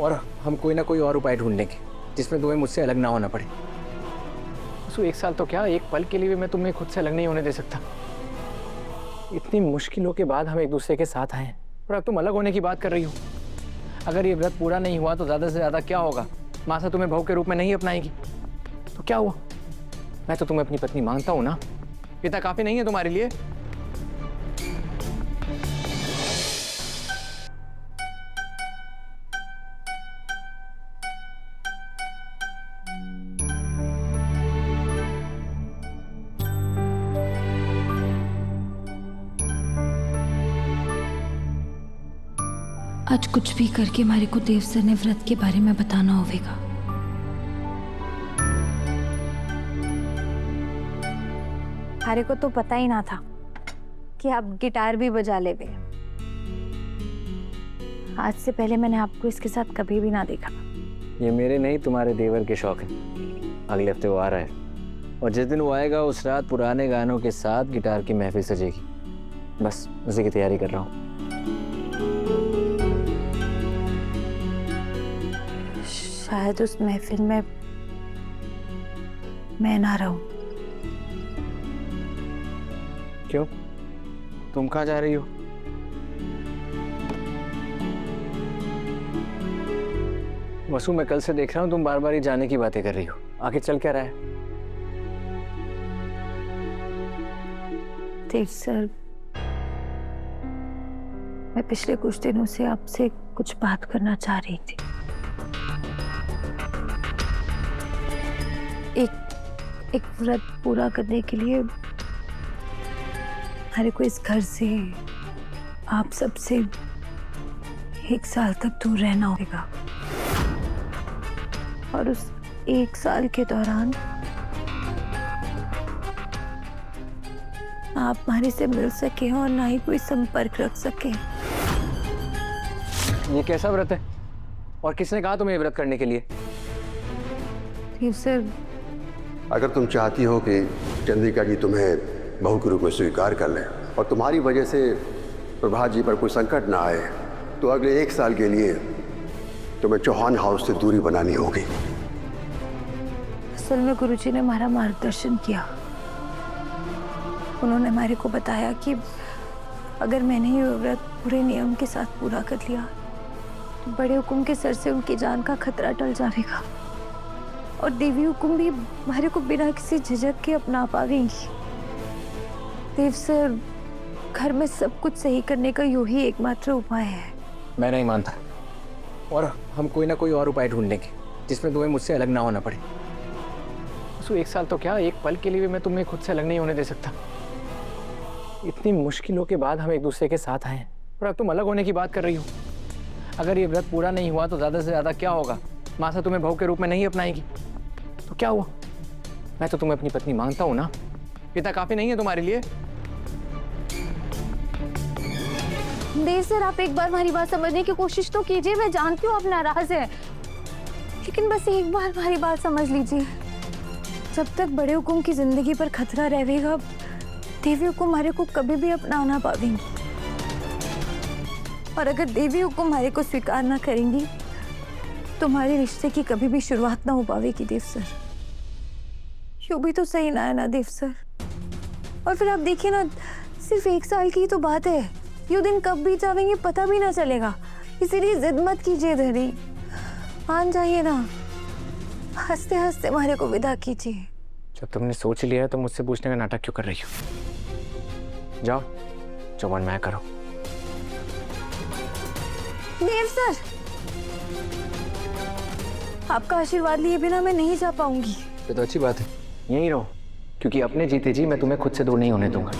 और हम कोई ना कोई और उपाय ढूंढ लेंगे जिसमें तुम्हें मुझसे अलग ना होना पड़े। बस 1 साल तो क्या, एक पल के लिए भी मैं तुम्हें खुद से अलग नहीं होने दे सकता। इतनी मुश्किलों के बाद हम एक दूसरे के साथ आए हैं और अब तुम अलग होने की बात कर रही हो। अगर ये व्रत पूरा नहीं हुआ तो ज़्यादा से ज़्यादा क्या होगा? मासा तुम्हें बहू के रूप में नहीं अपनाएगी तो क्या हुआ? मैं तो तुम्हें अपनी पत्नी मानता हूँ ना। पिता काफी नहीं है तुम्हारे लिए? आज कुछ भी करके हमारे को देव सर ने व्रत के बारे में बताना होगा। हमारे को तो पता ही ना था कि आप गिटार भी बजा लेते। आज से पहले मैंने आपको इसके साथ कभी भी ना देखा। ये मेरे नहीं तुम्हारे देवर के शौक है। अगले हफ्ते वो आ रहा है और जिस दिन वो आएगा उस रात पुराने गानों के साथ गिटार की महफिल सजेगी। बस उसी की तैयारी कर रहा हूँ। शायद उस महफिल में मैं ना रहूं। क्यों? तुम कहाँ जा रही हो? वसु, मैं कल से देख रहा हूँ तुम बार बार ही जाने की बातें कर रही हो। आखिर चल क्या रहा है? देव सर, मैं पिछले कुछ दिनों से आपसे कुछ बात करना चाह रही थी। एक व्रत पूरा करने के लिए हमारे को इस घर से, आप सबसे 1 साल तक दूर रहना होगा और उस 1 साल के दौरान आप हमारे से मिल सके और ना ही कोई संपर्क रख सके। ये कैसा व्रत है और किसने कहा तुम्हें ये व्रत करने के लिए? देव सर, अगर तुम चाहती हो कि चंद्रिका जी तुम्हें बहू के रूप में स्वीकार कर लें और तुम्हारी वजह से प्रभात जी पर कोई संकट ना आए, तो अगले 1 साल के लिए तुम्हें चौहान हाउस से दूरी बनानी होगी। असल में गुरुजी ने हमारा मार्गदर्शन किया। उन्होंने हमारे को बताया कि अगर मैंने ये व्रत पूरे नियम के साथ पूरा कर लिया तो बड़े हुकुम के सर से उनकी जान का खतरा टल जाएगा और देवी हुकुम भी हमारे को बिना किसी झिझक के अपना पावेंगी। देव सर, घर में सब कुछ सही करने का यू ही एकमात्र उपाय है। मैं नहीं मानता और हम कोई ना कोई और उपाय ढूंढ लेंगे जिसमें तुम्हें मुझसे अलग ना होना पड़े। बस 1 साल तो क्या, एक पल के लिए भी मैं तुम्हें खुद से अलग नहीं होने दे सकता। इतनी मुश्किलों के बाद हम एक दूसरे के साथ आए हैं और अब तुम अलग होने की बात कर रही हो। अगर ये व्रत पूरा नहीं हुआ तो ज़्यादा से ज़्यादा क्या होगा? मासा तुम्हें बहू के रूप में नहीं अपनाएगी तो क्या हुआ? मैं तो तुम्हें अपनी पत्नी मानता हूँ ना। पिता काफी नहीं है तुम्हारे लिए? देव सर, आप एक बार हमारी बात समझने की कोशिश तो कीजिए। मैं जानती हूँ आप नाराज हैं, लेकिन बस एक बार हमारी बात समझ लीजिए। जब तक बड़े हुकुम की जिंदगी पर खतरा रहेगा, देवी हुकुम हमारे को कभी भी अपना ना पाएंगी और अगर देवी हुकुम हमारे को स्वीकार ना करेंगी तो हमारे रिश्ते की कभी भी शुरुआत ना हो पाएगी। देव सर, यूं भी तो सही ना है ना देव सर? और फिर आप देखिए ना, सिर्फ 1 साल की तो बात है। ये दिन कब बीत जाएंगे पता भी ना चलेगा। इसीलिए जिद मत कीजिए धरी, मान जाइए ना। हंसते हंसते हमारे को विदा कीजिए। जब तुमने सोच लिया है तो मुझसे पूछने का नाटक क्यों कर रही हो? जाओ, जो मन में करो। देव सर, आपका आशीर्वाद लिए बिना मैं नहीं जा पाऊंगी। ये तो अच्छी बात है, यहीं रहो, क्योंकि अपने जीते जी मैं तुम्हें खुद से दूर नहीं होने दूंगा।